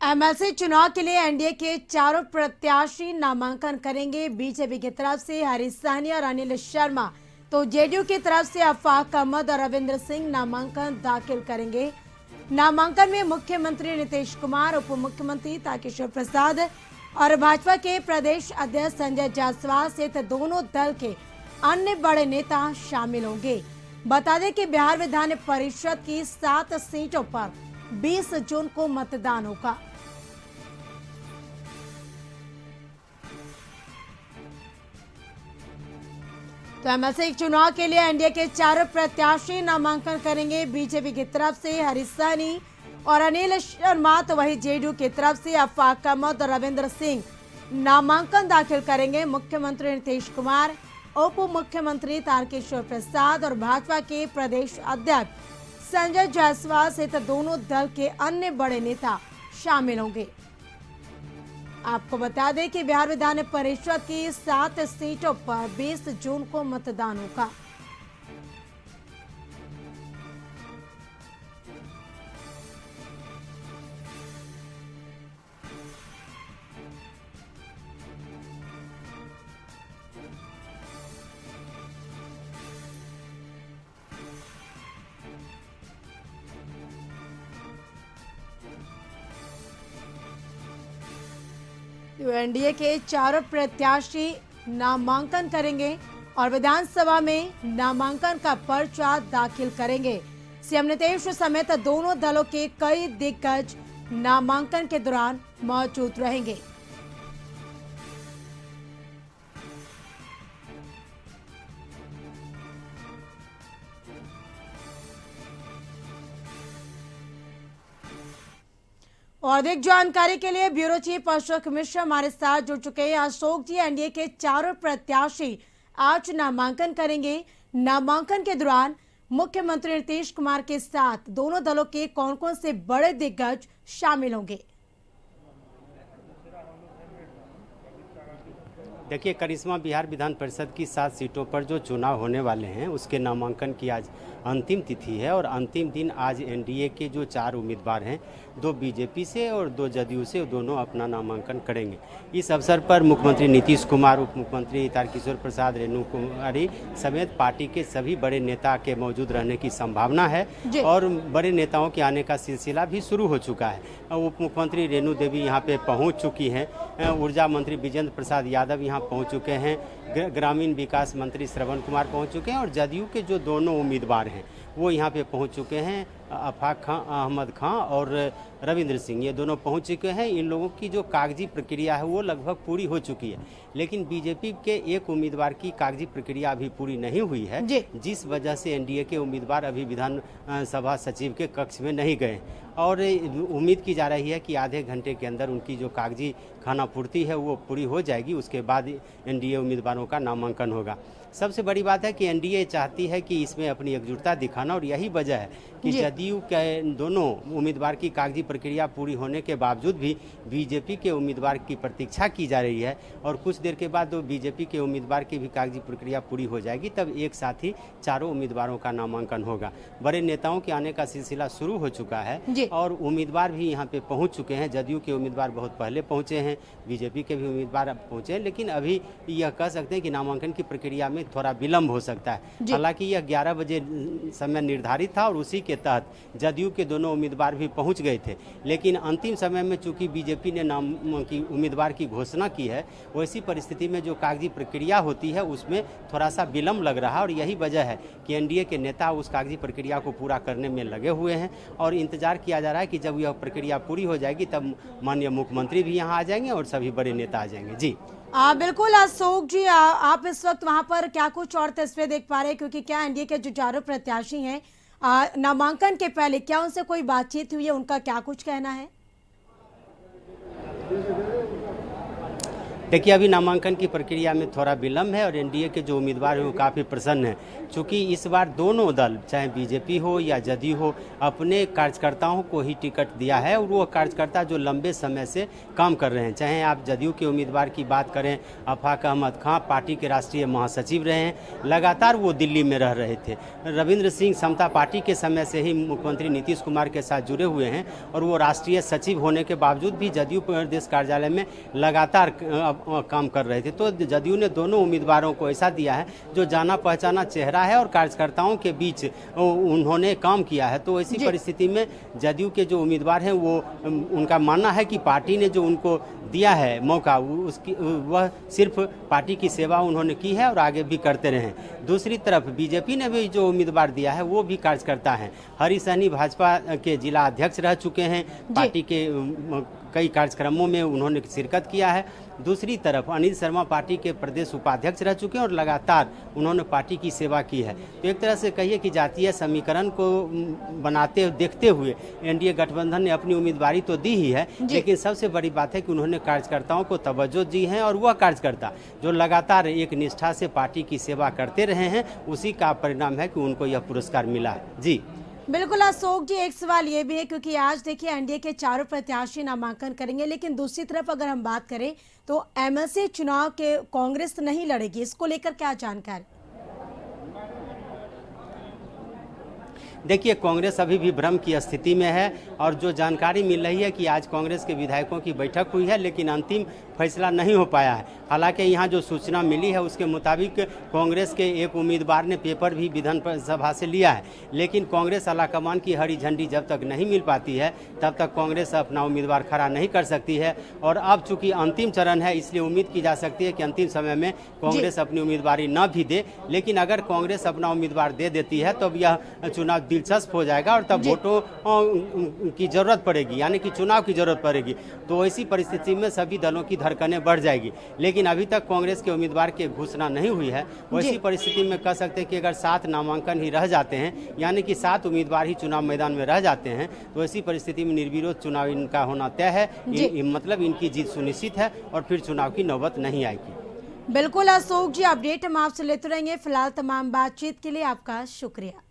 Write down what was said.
MLC चुनाव के लिए एनडीए के चारों प्रत्याशी नामांकन करेंगे। बीजेपी की तरफ से हरीश सहनी और अनिल शर्मा, तो जेडीयू की तरफ से अफाक अहमद और रविंद्र सिंह नामांकन दाखिल करेंगे। नामांकन में मुख्यमंत्री नीतीश कुमार, उप मुख्यमंत्री तारकिशोर प्रसाद और भाजपा के प्रदेश अध्यक्ष संजय जायसवाल सहित दोनों दल के अन्य बड़े नेता शामिल होंगे। बता दें कि बिहार विधान परिषद की 7 सीटों पर 20 जून को मतदान होगा। तो एमएलसी चुनाव के लिए एनडीए के चारों प्रत्याशी नामांकन करेंगे। बीजेपी की तरफ से हरीश सहनी और अनिल शर्मा, तो वही जेडीयू की तरफ से अफाक अहमद और रविंद्र सिंह नामांकन दाखिल करेंगे। मुख्यमंत्री नीतीश कुमार, उप मुख्यमंत्री तारकिशोर प्रसाद और भाजपा के प्रदेश अध्यक्ष संजय जायसवाल सहित दोनों दल के अन्य बड़े नेता शामिल होंगे। आपको बता दें कि बिहार विधान परिषद की 7 सीटों पर 20 जून को मतदान होगा। तो एनडीए के चारों प्रत्याशी नामांकन करेंगे और विधानसभा में नामांकन का पर्चा दाखिल करेंगे। सीएम नीतीश समेत दोनों दलों के कई दिग्गज नामांकन के दौरान मौजूद रहेंगे। और अधिक जानकारी के लिए ब्यूरो चीफ अशोक मिश्रा हमारे साथ जुड़ चुके हैं। अशोक जी, एनडीए के चारों प्रत्याशी आज नामांकन करेंगे। नामांकन के दौरान मुख्यमंत्री नीतीश कुमार के साथ दोनों दलों के कौन कौन से बड़े दिग्गज शामिल होंगे? देखिए, करिश्मा बिहार विधान परिषद की 7 सीटों पर जो चुनाव होने वाले हैं उसके नामांकन की आज अंतिम तिथि है और अंतिम दिन आज एनडीए के जो 4 उम्मीदवार हैं, 2 बीजेपी से और 2 जदयू से, दोनों अपना नामांकन करेंगे। इस अवसर पर मुख्यमंत्री नीतीश कुमार, उप मुख्यमंत्री तारकिशोर प्रसाद, रेणु कुमारी समेत पार्टी के सभी बड़े नेता के मौजूद रहने की संभावना है और बड़े नेताओं के आने का सिलसिला भी शुरू हो चुका है। उप मुख्यमंत्री रेणु देवी यहाँ पे पहुँच चुकी हैं, ऊर्जा मंत्री विजेंद्र प्रसाद यादव यहाँ पहुँच चुके हैं, ग्रामीण विकास मंत्री श्रवण कुमार पहुँच चुके हैं और जदयू के जो दोनों उम्मीदवार हैं वो यहाँ पे पहुँच चुके हैं। अफाक अहमद खां और रविंद्र सिंह, ये दोनों पहुँच चुके हैं। इन लोगों की जो कागजी प्रक्रिया है वो लगभग पूरी हो चुकी है, लेकिन बीजेपी के एक उम्मीदवार की कागजी प्रक्रिया अभी पूरी नहीं हुई है, जिस वजह से एनडीए के उम्मीदवार अभी विधानसभा सचिव के कक्ष में नहीं गए और उम्मीद की जा रही है कि आधे घंटे के अंदर उनकी जो कागजी खानापूर्ति है वो पूरी हो जाएगी। उसके बाद एनडीए उम्मीदवारों का नामांकन होगा। सबसे बड़ी बात है कि एनडीए चाहती है कि इसमें अपनी एकजुटता दिखाना और यही वजह है कि जदयू के दोनों उम्मीदवार की कागजी प्रक्रिया पूरी होने के बावजूद भी बीजेपी के उम्मीदवार की प्रतीक्षा की जा रही है और कुछ देर के बाद बीजेपी के उम्मीदवार की भी कागजी प्रक्रिया पूरी हो जाएगी, तब एक साथ ही चारों उम्मीदवारों का नामांकन होगा। बड़े नेताओं के आने का सिलसिला शुरू हो चुका है और उम्मीदवार भी यहाँ पे पहुँच चुके हैं। जदयू के उम्मीदवार बहुत पहले पहुँचे हैं, बीजेपी के भी उम्मीदवार पहुँचे हैं, लेकिन अभी यह कह सकते हैं कि नामांकन की प्रक्रिया में थोड़ा विलंब हो सकता है। हालांकि यह 11 बजे समय निर्धारित था और उसी के तहत जदयू के दोनों उम्मीदवार भी पहुंच गए थे, लेकिन अंतिम समय में चूंकि बीजेपी ने नाम की उम्मीदवार की घोषणा की है, वैसी परिस्थिति में जो कागजी प्रक्रिया होती है उसमें थोड़ा सा विलंब लग रहा है और यही वजह है कि एनडीए के नेता उस कागजी प्रक्रिया को पूरा करने में लगे हुए हैं और इंतजार किया जा रहा है कि जब यह प्रक्रिया पूरी हो जाएगी तब माननीय मुख्यमंत्री भी यहाँ आ जाएंगे और सभी बड़े नेता आ जाएंगे। जी बिल्कुल अशोक जी, आप इस वक्त वहां पर क्या कुछ और तस्वीरें देख पा रहे हैं, क्योंकि क्या एनडीए के जो चारों प्रत्याशी हैं नामांकन के पहले क्या उनसे कोई बातचीत हुई है, उनका क्या कुछ कहना है? देखिए, अभी नामांकन की प्रक्रिया में थोड़ा विलम्ब है और एनडीए के जो उम्मीदवार हैं वो काफ़ी प्रसन्न हैं, चूँकि इस बार दोनों दल, चाहे बीजेपी हो या जदयू हो, अपने कार्यकर्ताओं को ही टिकट दिया है और वो कार्यकर्ता जो लंबे समय से काम कर रहे हैं। चाहे आप जदयू के उम्मीदवार की बात करें, आफाक अहमद खां पार्टी के राष्ट्रीय महासचिव रहे हैं, लगातार वो दिल्ली में रह रहे थे। रविंद्र सिंह समता पार्टी के समय से ही मुख्यमंत्री नीतीश कुमार के साथ जुड़े हुए हैं और वो राष्ट्रीय सचिव होने के बावजूद भी जदयू प्रदेश कार्यालय में लगातार काम कर रहे थे। तो जदयू ने दोनों उम्मीदवारों को ऐसा दिया है जो जाना पहचाना चेहरा है और कार्यकर्ताओं के बीच उन्होंने काम किया है। तो ऐसी परिस्थिति में जदयू के जो उम्मीदवार हैं वो उनका मानना है कि पार्टी ने जो उनको दिया है मौका, उसकी वह सिर्फ पार्टी की सेवा उन्होंने की है और आगे भी करते रहे। दूसरी तरफ बीजेपी ने भी जो उम्मीदवार दिया है वो भी कार्यकर्ता हैं। हरीश सहनी भाजपा के जिला अध्यक्ष रह चुके हैं, पार्टी के कई कार्यक्रमों में उन्होंने शिरकत किया है। दूसरी तरफ अनिल शर्मा पार्टी के प्रदेश उपाध्यक्ष रह चुके हैं और लगातार उन्होंने पार्टी की सेवा की है। तो एक तरह से कहिए कि जातीय समीकरण को बनाते देखते हुए एनडीए गठबंधन ने अपनी उम्मीदवारी तो दी ही है, लेकिन सबसे बड़ी बात है कि उन्होंने कार्यकर्ताओं को तवज्जो दी है और वह कार्यकर्ता जो लगातार एक निष्ठा से पार्टी की सेवा करते रहे हैं, उसी का परिणाम है कि उनको यह पुरस्कार मिला है। जी बिल्कुल अशोक जी, एक सवाल ये भी है क्योंकि आज देखिए एनडीए के चारों प्रत्याशी नामांकन करेंगे, लेकिन दूसरी तरफ अगर हम बात करें तो एमएलसी चुनाव के कांग्रेस नहीं लड़ेगी, इसको लेकर क्या जानकारी? देखिए, कांग्रेस अभी भी भ्रम की स्थिति में है और जो जानकारी मिल रही है कि आज कांग्रेस के विधायकों की बैठक हुई है, लेकिन अंतिम फैसला नहीं हो पाया है। हालांकि यहाँ जो सूचना मिली है उसके मुताबिक कांग्रेस के एक उम्मीदवार ने पेपर भी विधानसभा से लिया है, लेकिन कांग्रेस आलाकमान की हरी झंडी जब तक नहीं मिल पाती है तब तक कांग्रेस अपना उम्मीदवार खड़ा नहीं कर सकती है। और अब चूंकि अंतिम चरण है, इसलिए उम्मीद की जा सकती है कि अंतिम समय में कांग्रेस अपनी उम्मीदवारी न भी दे, लेकिन अगर कांग्रेस अपना उम्मीदवार दे देती है तब यह चुनाव दिलचस्प हो जाएगा और तब वोटों की जरूरत पड़ेगी, यानी कि चुनाव की जरूरत पड़ेगी। तो ऐसी परिस्थिति में सभी दलों की धड़कनें बढ़ जाएगी, लेकिन अभी तक कांग्रेस के उम्मीदवार की घोषणा नहीं हुई है। वैसी परिस्थिति में कह सकते हैं कि अगर 7 नामांकन ही रह जाते हैं, यानी कि 7 उम्मीदवार ही चुनाव मैदान में रह जाते हैं, तो ऐसी परिस्थिति में निर्विरोध चुनाव इनका होना तय है। मतलब इनकी जीत सुनिश्चित है और फिर चुनाव की नौबत नहीं आएगी। बिल्कुल अशोक जी, अपडेट हम आपसे लेते रहेंगे। फिलहाल तमाम बातचीत के लिए आपका शुक्रिया।